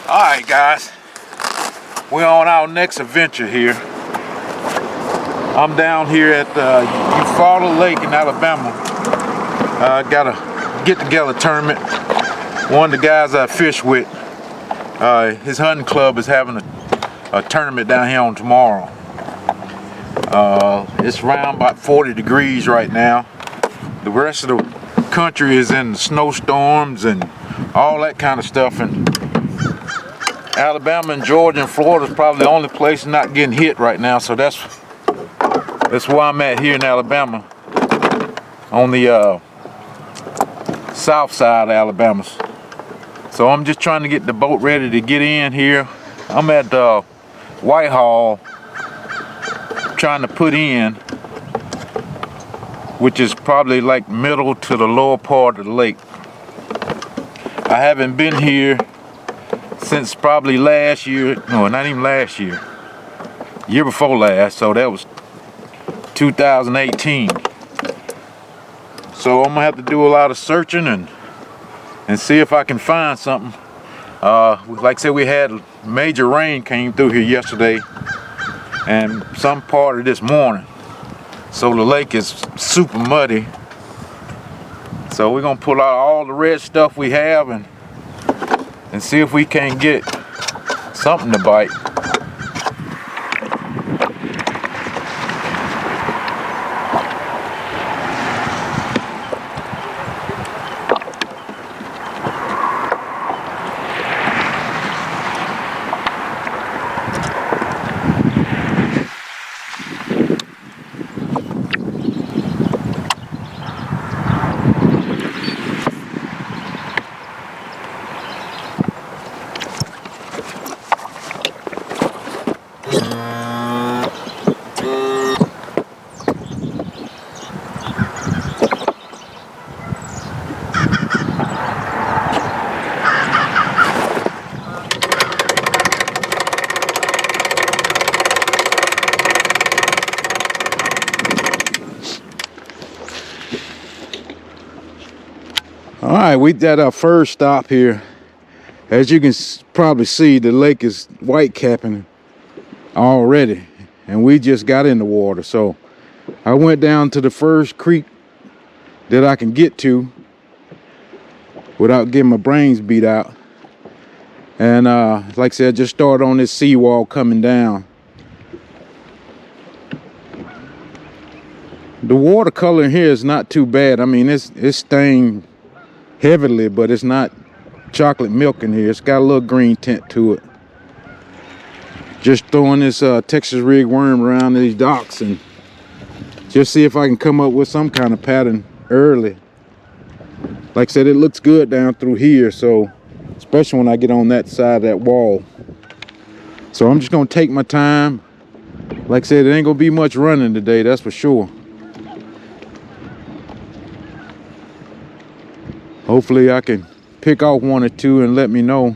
Alright guys, we're on our next adventure here. I'm down here at Eufaula Lake in Alabama. Got a get-together tournament. One of the guys I fish with, his hunting club is having a tournament down here on tomorrow. It's around about 40 degrees right now. The rest of the country is in snowstorms and all that kind of stuff, and Alabama and Georgia and Florida is probably the only place not getting hit right now. So that's where I'm at here in Alabama, on the south side of Alabama. So I'm just trying to get the boat ready to get in here. I'm at Whitehall trying to put in, which is probably like middle to the lower part of the lake. I haven't been here since probably last year. No, not even last year. Year before last, so that was 2018. So I'm gonna have to do a lot of searching and see if I can find something. Like I said, we had major rain came through here yesterday and some part of this morning. So the lake is super muddy. So we're gonna pull out all the red stuff we have and see if we can't get something to bite. All right, we got our first stop here. As you can probably see, the lake is white capping already, and we just got in the water. So I went down to the first creek that I can get to without getting my brains beat out. And like I said, I just started on this seawall coming down. The water color in here is not too bad. I mean, it's stained heavily, but it's not chocolate milk in here. It's got a little green tint to it. Just throwing this Texas rig worm around these docks and just see if I can come up with some kind of pattern early. Like I said, it looks good down through here, so especially when I get on that side of that wall. So I'm just gonna take my time. Like I said, it ain't gonna be much running today, that's for sure. Hopefully I can pick off one or two and let me know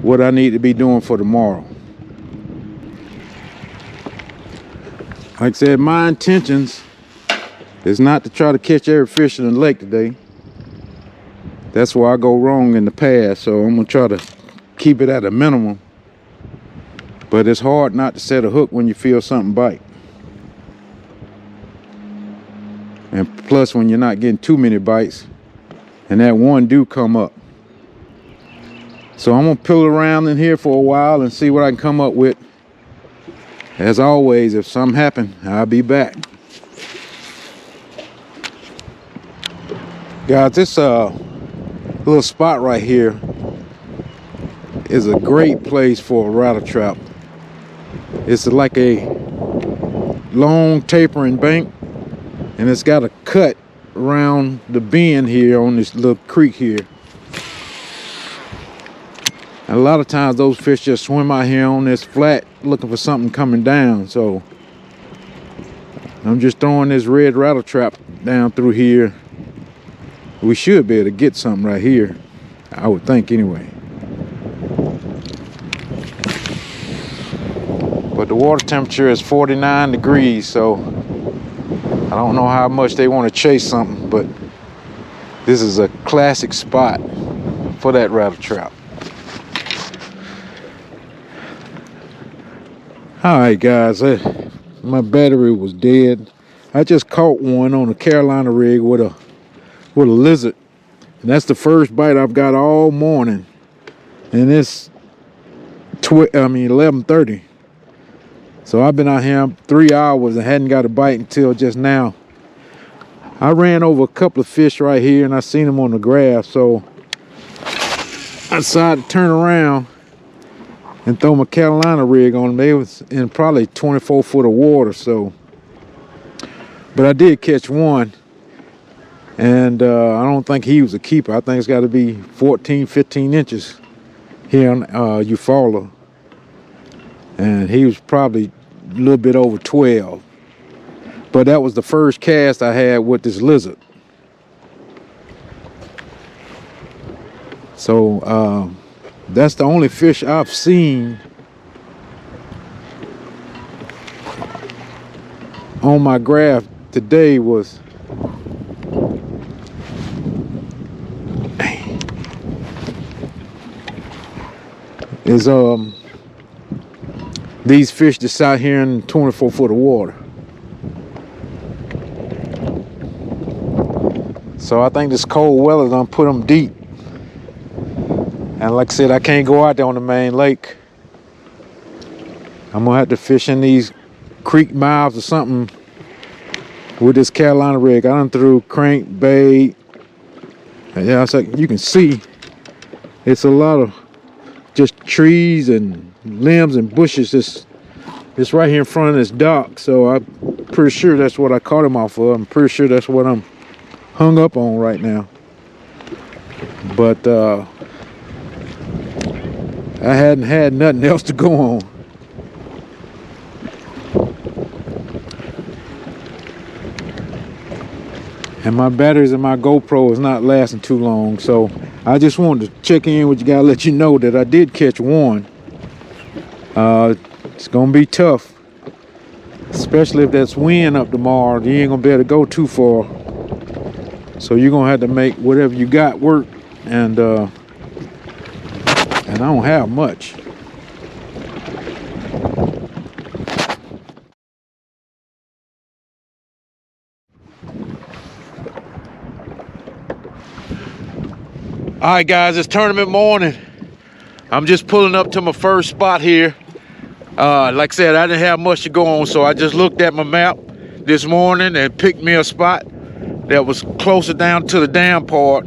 what I need to be doing for tomorrow. Like I said, my intentions is not to try to catch every fish in the lake today. That's where I go wrong in the past, so I'm gonna try to keep it at a minimum. But it's hard not to set a hook when you feel something bite. And plus, when you're not getting too many bites, and that one do come up. So I'm gonna pill around in here for a while and see what I can come up with. As always, if something happens, I'll be back. Guys, this little spot right here is a great place for a rattle trap. It's like a long tapering bank, and it's got a cut around the bend here on this little creek here. And a lot of times those fish just swim out here on this flat looking for something coming down. So I'm just throwing this red rattle trap down through here. We should be able to get something right here, I would think anyway. But the water temperature is 49 degrees, so I don't know how much they want to chase something, but this is a classic spot for that rattle trap. All right, guys, my battery was dead. I just caught one on a Carolina rig with a lizard, and that's the first bite I've got all morning. And it's 11:30. So I've been out here 3 hours and hadn't got a bite until just now. I ran over a couple of fish right here, and I seen them on the grass, so I decided to turn around and throw my Carolina rig on them. They was in probably 24 foot of water, so. But I did catch one, and I don't think he was a keeper. I think it's got to be 14, 15 inches here on Eufaula. And he was probably a little bit over 12. But that was the first cast I had with this lizard. So that's the only fish I've seen on my graph today was these fish that's out here in 24 foot of water. So I think this cold weather done put them deep. And like I said, I can't go out there on the main lake. I'm gonna have to fish in these creek mouths or something with this Carolina rig. I done threw crankbait. Yeah, it's like you can see it's a lot of just trees and limbs and bushes. It's right here in front of this dock, so I'm pretty sure that's what I caught him off of. I'm pretty sure that's what I'm hung up on right now. But I hadn't had nothing else to go on. And my batteries in my GoPro is not lasting too long, so I just wanted to check in with you guys, let you know that I did catch one. It's gonna be tough, especially if that's wind up tomorrow. You ain't gonna be able to go too far, so you're gonna have to make whatever you got work, and I don't have much. All right, guys, it's tournament morning. I'm just pulling up to my first spot here. Like I said, I didn't have much to go on, so I just looked at my map this morning and picked me a spot that was closer down to the dam part.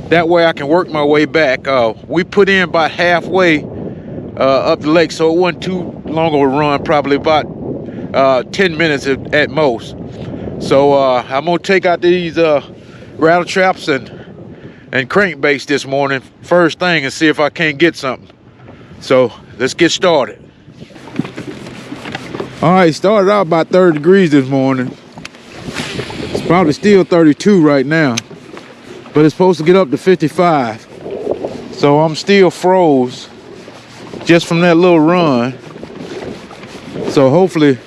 That way I can work my way back. We put in about halfway up the lake, so it wasn't too long of a run, probably about 10 minutes at most. So I'm gonna take out these rattle traps and crankbaits this morning first thing and see if I can't get something. So let's get started. All right, started out about 30 degrees this morning. It's probably still 32 right now, but it's supposed to get up to 55. So I'm still froze just from that little run. So hopefully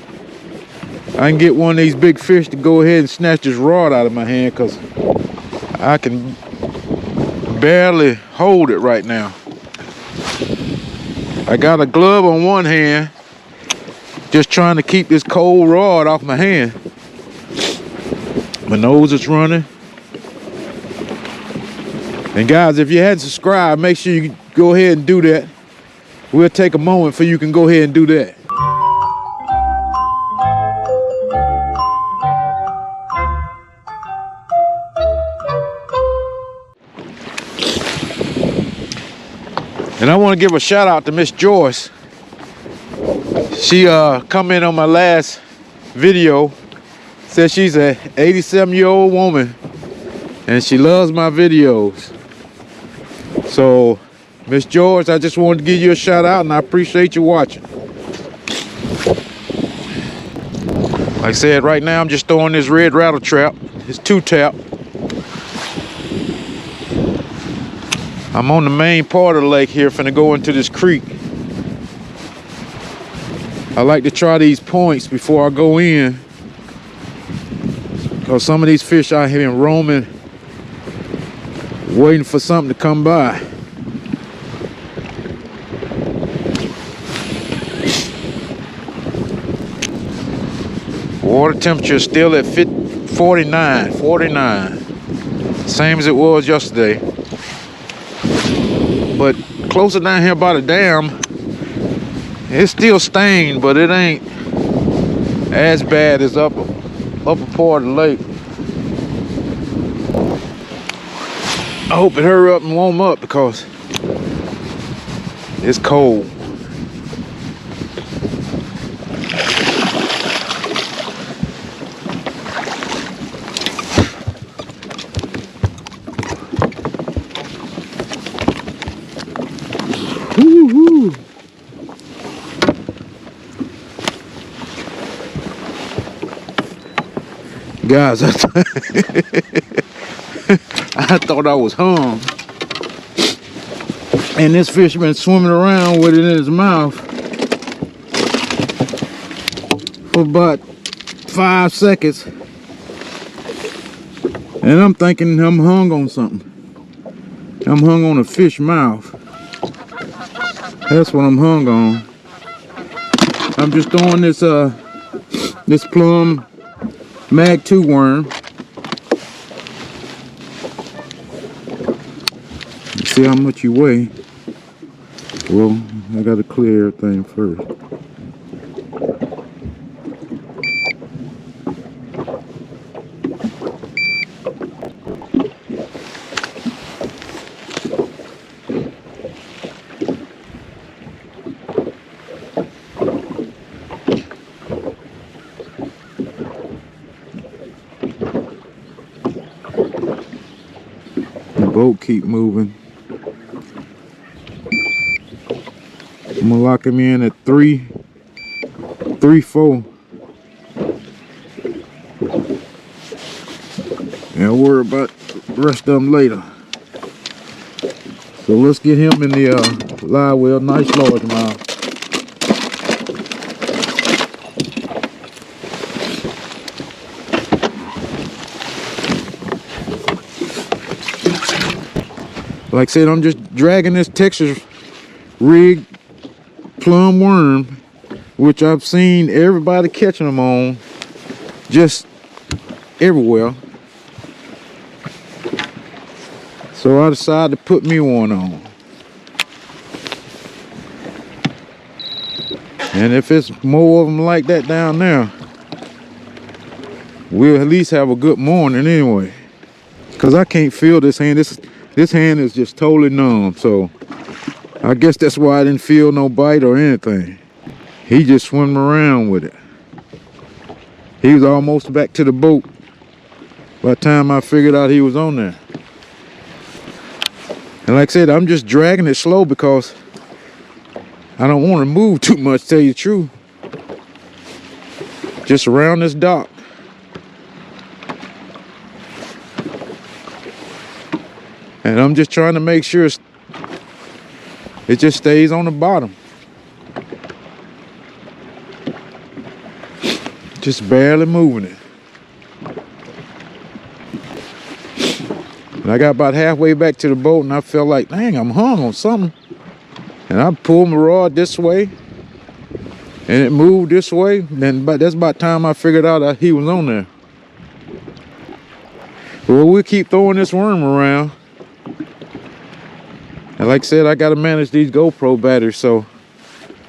I can get one of these big fish to go ahead and snatch this rod out of my hand, because I can barely hold it right now. I got a glove on one hand, just trying to keep this cold rod off my hand. My nose is running. And guys, if you hadn't subscribed, make sure you go ahead and do that. We'll take a moment for you can go ahead and do that. And I want to give a shout out to Miss Joyce. She commented on my last video, said she's a 87-year-old woman and she loves my videos. So Miss George, I just wanted to give you a shout out, and I appreciate you watching. Like I said, right now I'm just throwing this red rattle trap. It's 2-tap. I'm on the main part of the lake here, finna go into this creek. I like to try these points before I go in, because some of these fish out here been roaming, waiting for something to come by. Water temperature is still at 49. Same as it was yesterday. But closer down here by the dam, it's still stained, but it ain't as bad as upper part of the lake. I hope it hurry up and warm up because it's cold. Woo-hoo. Guys, I thought I was hung. And this fish been swimming around with it in his mouth for about 5 seconds. And I'm thinking I'm hung on something. I'm hung on a fish mouth. That's what I'm hung on. I'm just throwing this this plum mag 2 worm. See how much you weigh. Well, I gotta clear everything first. The boat keep moving. I'm gonna lock him in at 3-4. And I'll worry about the rest of them later. So let's get him in the live well, nice largemouth. Like I said, I'm just dragging this Texas rig plum worm, which I've seen everybody catching them on just everywhere. So I decided to put me one on. And if it's more of them like that down there, we'll at least have a good morning anyway. Because I can't feel this hand. This hand is just totally numb. So I guess that's why I didn't feel no bite or anything. He just swimming around with it. He was almost back to the boat by the time I figured out he was on there. And like I said, I'm just dragging it slow because I don't want to move too much, to tell you the truth. Just around this dock. And I'm just trying to make sure it just stays on the bottom. Just barely moving it. And I got about halfway back to the boat and I felt like, dang, I'm hung on something. And I pulled my rod this way and it moved this way. Then that's about time I figured out that he was on there. Well, we'll keep throwing this worm around. And like I said, I got to manage these GoPro batteries, so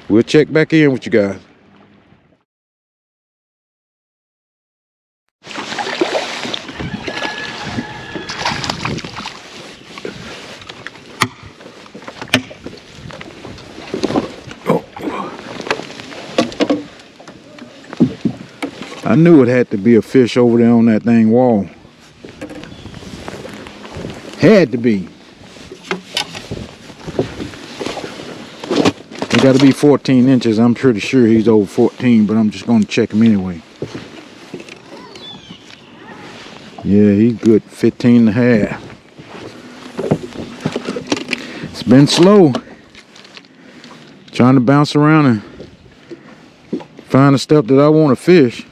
we'll check back in with you guys. Oh. I knew it had to be a fish over there on that dang wall. Had to be. It got to be 14 inches. I'm pretty sure he's over 14, but I'm just going to check him anyway. Yeah, he's good, 15 and a half. It's been slow. Trying to bounce around and find the stuff that I want to fish.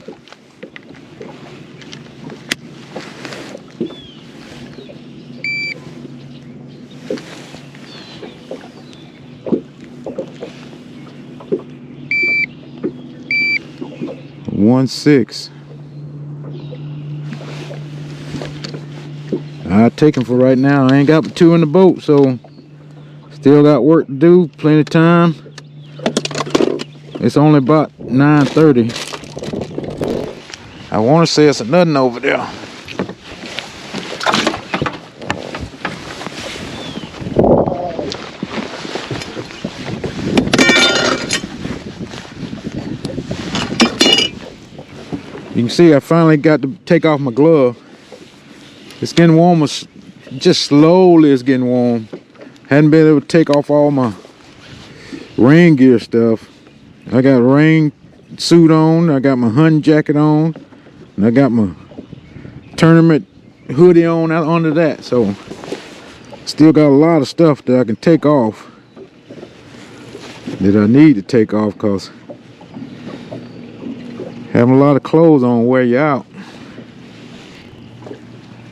One 6. I take them for right now. I ain't got but 2 in the boat, so still got work to do. Plenty of time. It's only about 9:30. I want to say it's nothing over there. You can see I finally got to take off my glove. It's getting warmer, just slowly it's getting warm. Hadn't been able to take off all my rain gear stuff. I got a rain suit on, I got my hunting jacket on, and I got my tournament hoodie on out under that. So still got a lot of stuff that I can take off, that I need to take off, because having a lot of clothes on wear you out.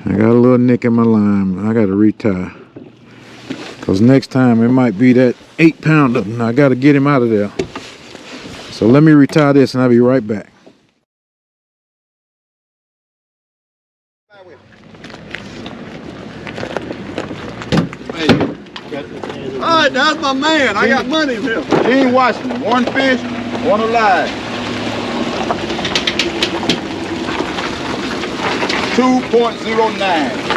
I got a little nick in my line. I got to retie, because next time it might be that 8-pounder, and I got to get him out of there. So let me retire this and I'll be right back. All right, that's my man. I got money in him. Gene Washington, 1 fish, 1 alive. 2.09.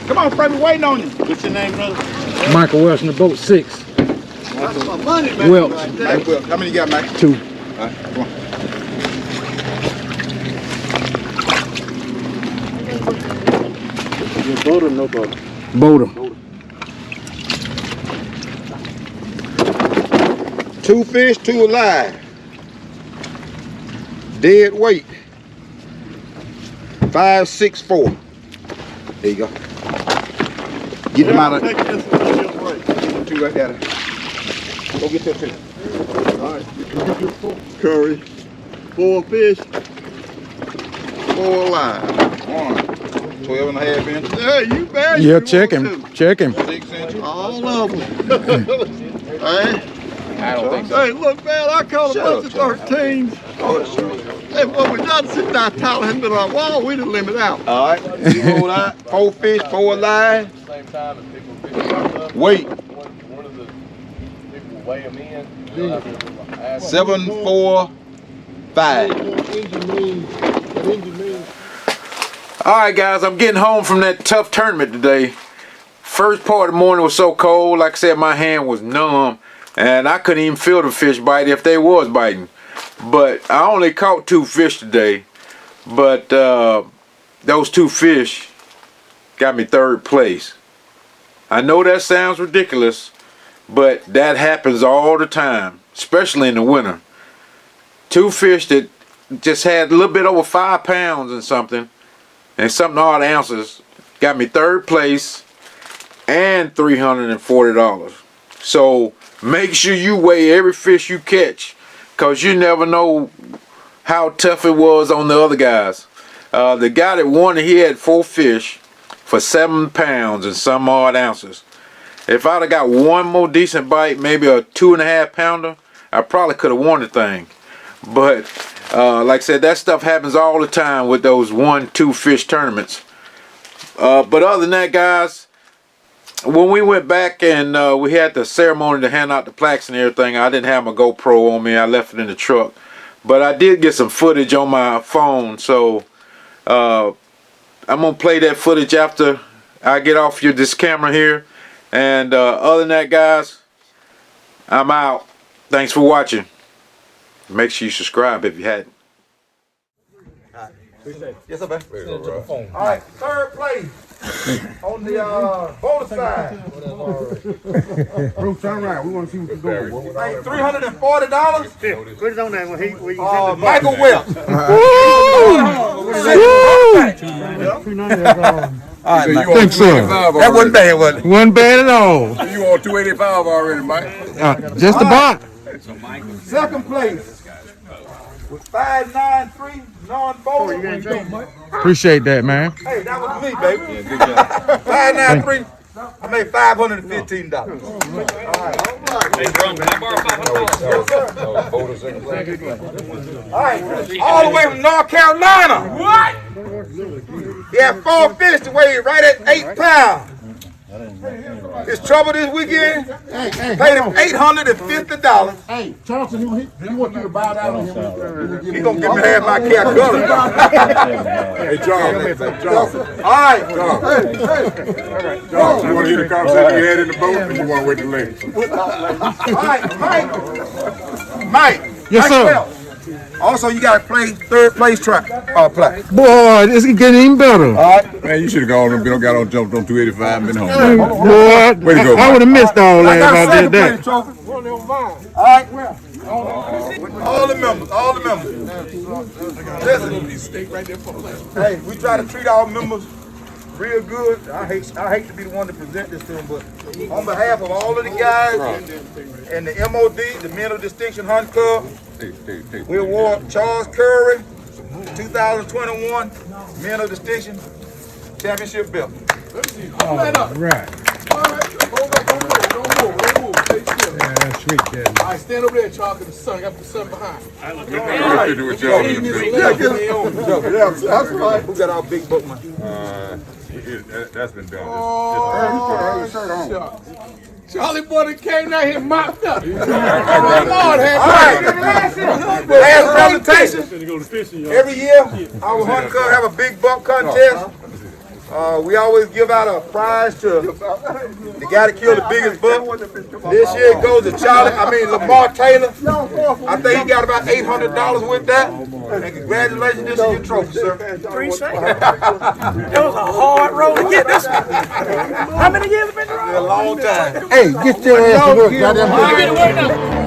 Come on, Fred, we're waiting on you. What's your name, brother? Michael Welch in the boat 6. That's my money, man. Welch. Right there. Mike Welch. How many you got, Mike? 2. All right, come on. Boat or no boat? Boater. 2 fish, 2 alive. Dead weight. 564. There you go. Get them out of Take this one, just right. 2 right there. Go get that 2. All right. Curry. 4 fish. 4 alive. 1, 12 and a half inches. Hey, you bet. Yeah, you check want him. to. Check him. 6 inches. All of them. Hey. I don't think so. Hey, look, man, I caught a bunch of 13s. Hey, what we done sitting down talking him to our wall, we done limit out. All right. 4 fish, 4 alive. Same time as people pick them up. Weight. One of the people weigh them in. 745. All right, guys, I'm getting home from that tough tournament today. First part of the morning was so cold. Like I said, my hand was numb, and I couldn't even feel the fish bite if they was biting. But I only caught 2 fish today. But those 2 fish got me 3rd place. I know that sounds ridiculous, but that happens all the time, especially in the winter. 2 fish that just had a little bit over 5 pounds and something odd ounces got me 3rd place and $340. So make sure you weigh every fish you catch, because you never know how tough it was on the other guys. The guy that won, he had 4 fish for 7 pounds and some odd ounces. If I'd have got one more decent bite, maybe a 2.5 pounder, I probably could have won the thing. But like I said, that stuff happens all the time with those 1-2 fish tournaments. But other than that, guys, when we went back and we had the ceremony to hand out the plaques and everything, I didn't have my GoPro on me. I left it in the truck. But I did get some footage on my phone, so I'm going to play that footage after I get off this camera here. And other than that, guys, I'm out. Thanks for watching. Make sure you subscribe if you hadn't. Yes, sir, man. All right, 3rd place on the boulder side. Bruce, turn around. We want to see what you're doing. Hey, $340. Put it on there when you Michael Welch. All right, Mike. Think so. That wasn't bad, was it? Wasn't bad at all. You on 285 already, Mike? Just about. 2nd place with 593 non-bowler. Appreciate that, man. Hey, that was me, baby. Yeah, good job. 593. I made $515. All right. All right, all the way from North Carolina. What? He had 4 fish to weigh right at 8 pounds. His trouble this weekend, paid him $850. Hey, Charleston, he want you to bow down on him. He gonna give me half my cat color. Hey, Charles. All right. Charles, you want to hear the conversation you had in the boat, or you want to wait till later? All right, Mike. Yes, sir. Bell. Also, you got to play 3rd place track. Play. Boy, this is getting even better. All right. Man, you should have gone and got on, jumped on 285 and been home. Boy, Way to go, I would have missed all that if I did that. All right. All the members. Listen. Hey, we try to treat our members real good. I hate to be the one to present this to them, but on behalf of all of the guys and the MOD, the Men of Distinction Hunt Club, we award Charles Curry 2021 Men of Distinction Championship belt. All right. That's sweet, Daddy. All right, stand over there, Charles, in the sun. Got the sun behind. What you do with y'all in the That's right. Who got our big book, man? That's been done. Charlie boy that came down here mopped up. Lord, Last presentation. Every year, our hunt club have a big buck contest. We always give out a prize to the guy that killed the biggest buck. This year it goes to Lamar Taylor. I think he got about $800 with that. And congratulations, this is your trophy, sir. Appreciate it. It was a hard road to get this one. How many years have been around? A long time. Hey, get your ass to work. Goddamn.